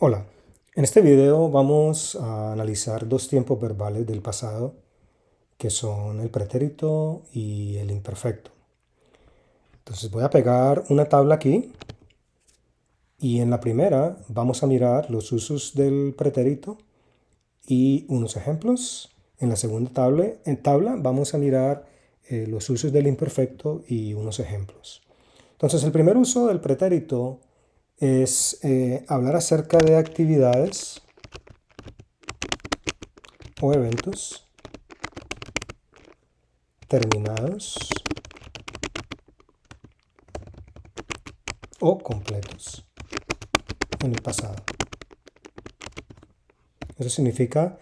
Hola, en este video vamos a analizar dos tiempos verbales del pasado que son el pretérito y el imperfecto. Entonces voy a pegar una tabla aquí y en la primera vamos a mirar los usos del pretérito y unos ejemplos. En la segunda tabla vamos a mirar los usos del imperfecto y unos ejemplos. Entonces el primer uso del pretérito es hablar acerca de actividades o eventos terminados o completos en el pasado. Eso significa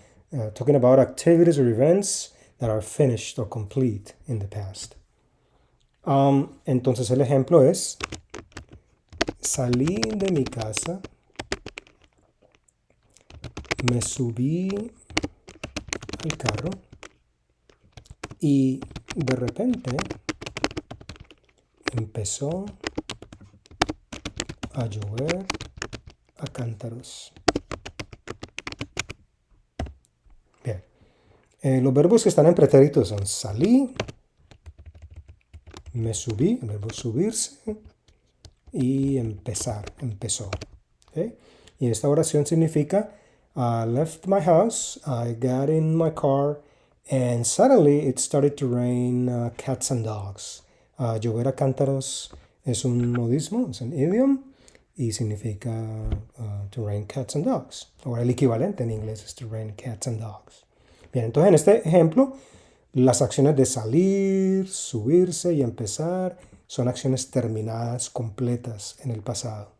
talking about activities or events that are finished or complete in the past. Entonces el ejemplo es: salí de mi casa, me subí al carro y de repente empezó a llover a cántaros. Bien. Los verbos que están en pretérito son salí, me subí, el verbo subirse, y empezar, empezó. ¿Okay? Y esta oración significa: I left my house, I got in my car, and suddenly it started to rain cats and dogs. Llover a cántaros es un modismo, es un idiom, y significa to rain cats and dogs. Ahora el equivalente en inglés es to rain cats and dogs. Bien, entonces en este ejemplo, las acciones de salir, subirse y empezar son acciones terminadas, completas en el pasado.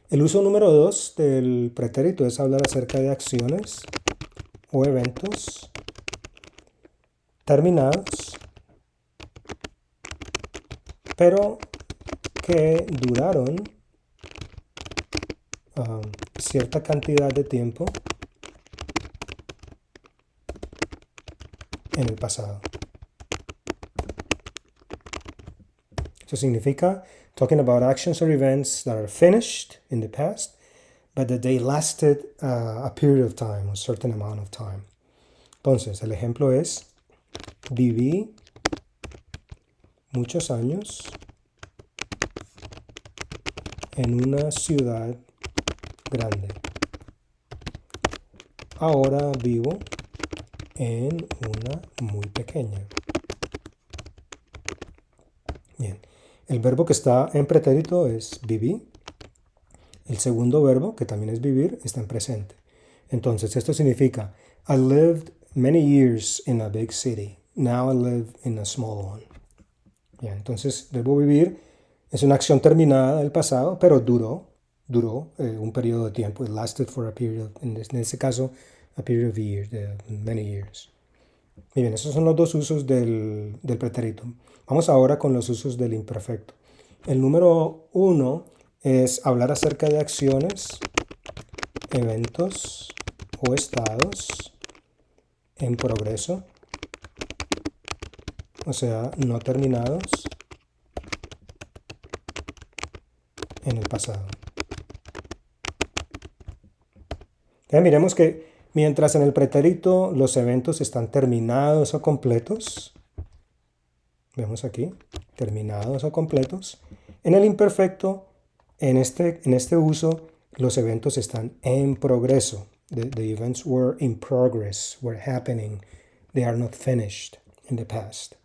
El uso número 2 del pretérito es hablar acerca de acciones o eventos terminados, pero que duraron cierta cantidad de tiempo en el pasado. Eso significa talking about actions or events that are finished in the past, but that they lasted a period of time, a certain amount of time. Entonces, el ejemplo es: viví muchos años en una ciudad grande. Ahora vivo en una muy pequeña. Bien, el verbo que está en pretérito es viví. El segundo verbo, que también es vivir, está en presente. Entonces, esto significa: I lived many years in a big city. Now I live in a small one. Bien, entonces, el verbo vivir es una acción terminada del pasado, pero duró un periodo de tiempo. It lasted for a period, en este caso, a period of years, de many years. Muy bien, esos son los dos usos del pretérito. Vamos ahora con los usos del imperfecto. El número 1 es hablar acerca de acciones, eventos o estados en progreso, o sea, no terminados en el pasado. Ya miremos que mientras en el pretérito los eventos están terminados o completos, vemos aquí, terminados o completos, en el imperfecto, en este uso, los eventos están en progreso. The events were in progress, were happening. They are not finished in the past.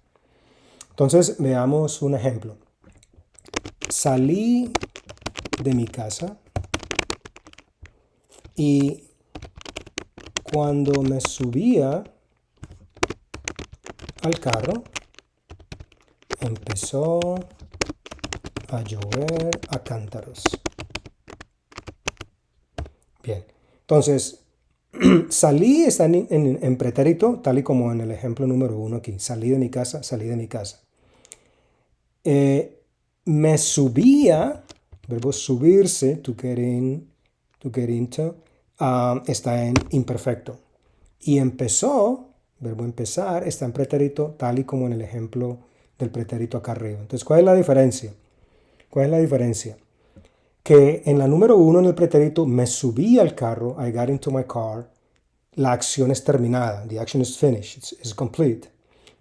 Entonces, veamos un ejemplo. Salí de mi casa y cuando me subía al carro, empezó a llover a cántaros. Bien, entonces, salí está en pretérito, tal y como en el ejemplo número 1 aquí. Salí de mi casa, salí de mi casa. Me subía, verbo subirse, to get into, está en imperfecto. Y empezó, verbo empezar, está en pretérito, tal y como en el ejemplo del pretérito acá arriba. Entonces, ¿cuál es la diferencia? ¿Cuál es la diferencia? que en la número 1, en el pretérito, me subí al carro, I got into my car, la acción es terminada, the action is finished, it's complete.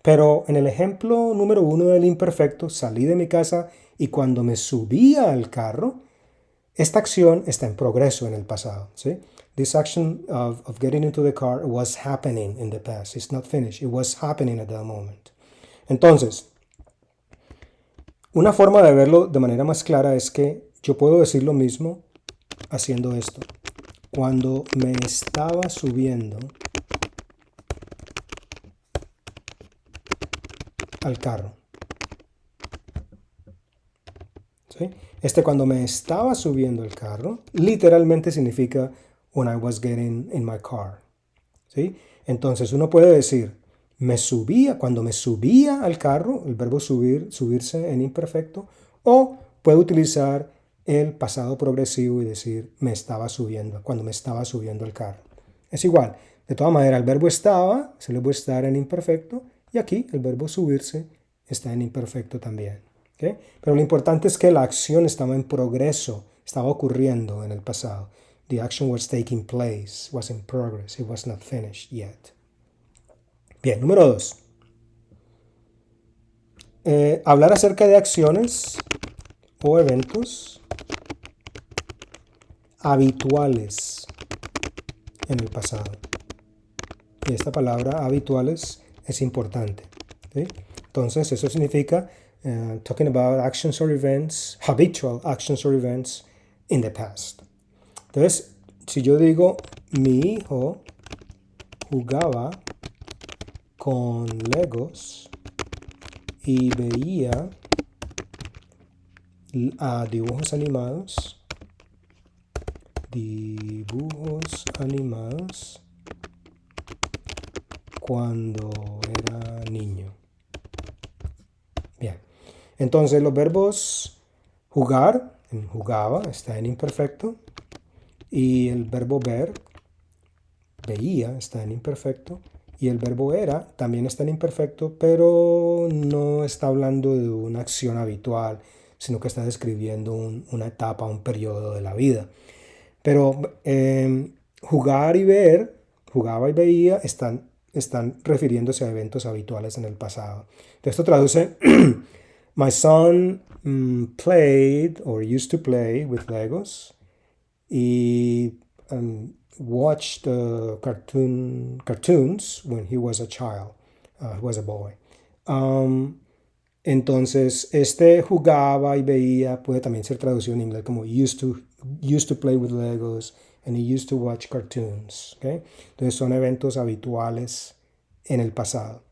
Pero en el ejemplo número 1 del imperfecto, salí de mi casa y cuando me subía al carro, esta acción está en progreso en el pasado. ¿Sí? This action of getting into the car was happening in the past. It's not finished. It was happening at that moment. Entonces, una forma de verlo de manera más clara es que yo puedo decir lo mismo haciendo esto. Cuando me estaba subiendo al carro. ¿Sí? Cuando me estaba subiendo al carro, literalmente significa when I was getting in my car. ¿Sí? Entonces uno puede decir, cuando me subía al carro, el verbo subirse en imperfecto, o puede utilizar el pasado progresivo y decir, cuando me estaba subiendo al carro. Es igual. De todas maneras, el verbo estaba, se le puede estar en imperfecto, y aquí el verbo subirse está en imperfecto también. ¿Okay? Pero lo importante es que la acción estaba en progreso, estaba ocurriendo en el pasado. The action was taking place, was in progress, it was not finished yet. Bien, número 2. Hablar acerca de acciones o eventos habituales en el pasado. Y esta palabra habituales es importante. ¿Sí? Entonces, eso significa talking about actions or events, habitual actions or events in the past. Entonces, si yo digo, mi hijo jugaba con Legos y veía dibujos animados cuando era niño. Bien, entonces los verbos jugar, jugaba, está en imperfecto, y el verbo ver, veía, está en imperfecto, y el verbo era también está en imperfecto, pero no está hablando de una acción habitual, sino que está describiendo una etapa, un periodo de la vida. Pero jugar y ver, jugaba y veía, están refiriéndose a eventos habituales en el pasado. Entonces esto traduce, my son played or used to play with Legos y watched cartoons when he was a child, he was a boy. Entonces, jugaba y veía puede también ser traducido en inglés como used to play with Legos and he used to watch cartoons. ¿Okay? Entonces, son eventos habituales en el pasado.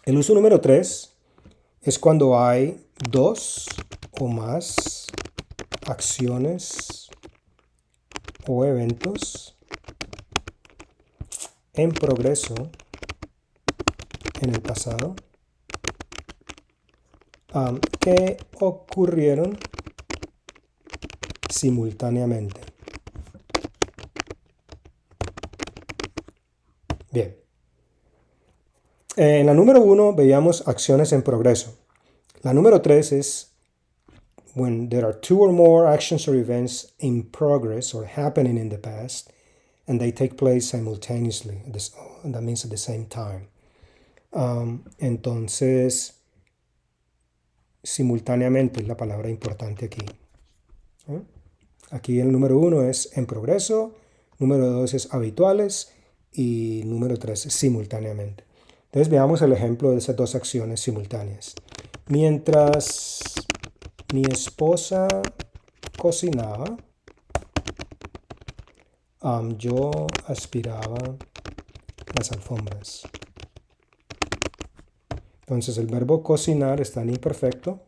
El uso número 3 es cuando hay dos o más acciones o eventos en progreso en el pasado que ocurrieron simultáneamente. Bien. En la número 1 veíamos acciones en progreso. La número 3 es when there are two or more actions or events in progress or happening in the past and they take place simultaneously. That means at the same time. Entonces, simultáneamente es la palabra importante aquí. Aquí el número 1 es en progreso, número 2 es habituales y número 3 es simultáneamente. Entonces veamos el ejemplo de esas dos acciones simultáneas. Mientras mi esposa cocinaba, yo aspiraba las alfombras. Entonces el verbo cocinar está en imperfecto,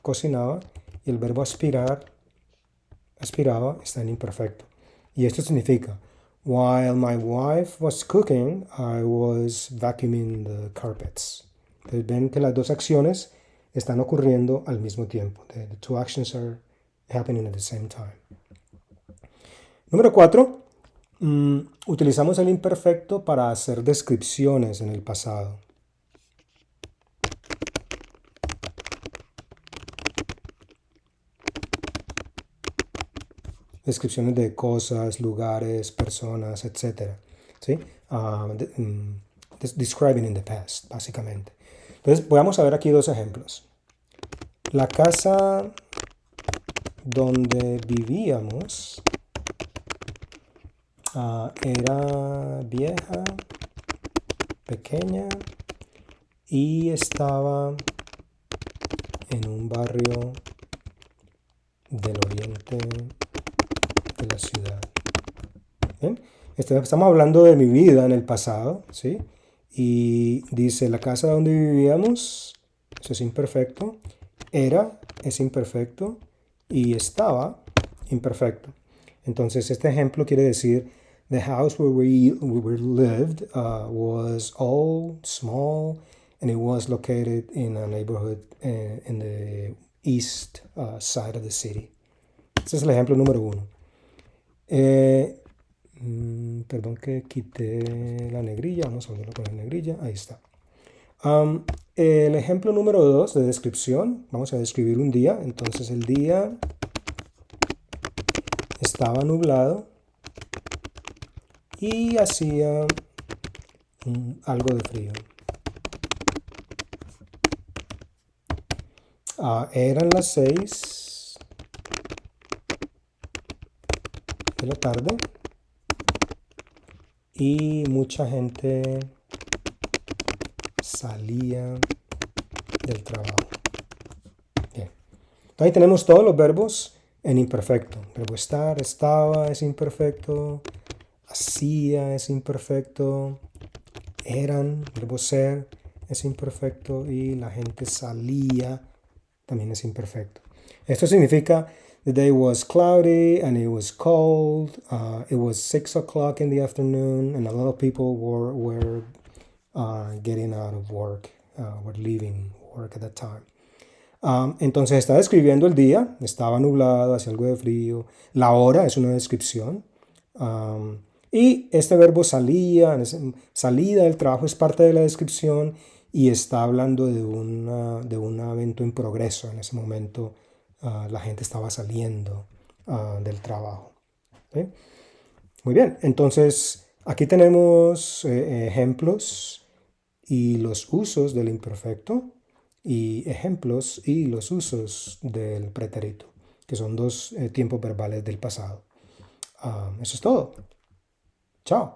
cocinaba, y el verbo aspiraba está en imperfecto. Y esto significa, while my wife was cooking, I was vacuuming the carpets. Entonces ven que las dos acciones están ocurriendo al mismo tiempo. The two actions are happening at the same time. Número 4. Utilizamos el imperfecto para hacer descripciones en el pasado. descripciones de cosas, lugares, personas, etc. ¿Sí? Describing in the past, básicamente. Entonces, vamos a ver aquí dos ejemplos. La casa donde vivíamos era vieja, pequeña y estaba en un barrio del oriente de la ciudad. ¿Bien? Estamos hablando de mi vida en el pasado, ¿sí? Y dice, la casa donde vivíamos, eso es imperfecto, era, es imperfecto, y estaba, imperfecto. Entonces, este ejemplo quiere decir, the house where we lived was old, small, and it was located in a neighborhood in the east side of the city. Ese es el ejemplo número uno. Perdón que quité la negrilla, vamos a volverlo con la negrilla, ahí está. El ejemplo número 2 de descripción, vamos a describir un día, entonces el día estaba nublado y hacía algo de frío. Eran las 6 de la tarde y mucha gente salía del trabajo. Bien. Entonces ahí tenemos todos los verbos en imperfecto. Verbo estar, estaba, es imperfecto. Hacía, es imperfecto. Eran, verbo ser, es imperfecto. Y la gente salía, también es imperfecto. Esto significa the day was cloudy and it was cold. It was 6 o'clock in the afternoon and a lot of people were getting out of work, were leaving work at that time. Entonces está describiendo el día, estaba nublado, hacía algo de frío. La hora es una descripción. Y este verbo salía, salida del trabajo es parte de la descripción y está hablando de un evento en progreso. En ese momento la gente estaba saliendo del trabajo. ¿Sí? Muy bien, entonces aquí tenemos ejemplos y los usos del imperfecto y ejemplos y los usos del pretérito, que son dos tiempos verbales del pasado. Eso es todo. Chao.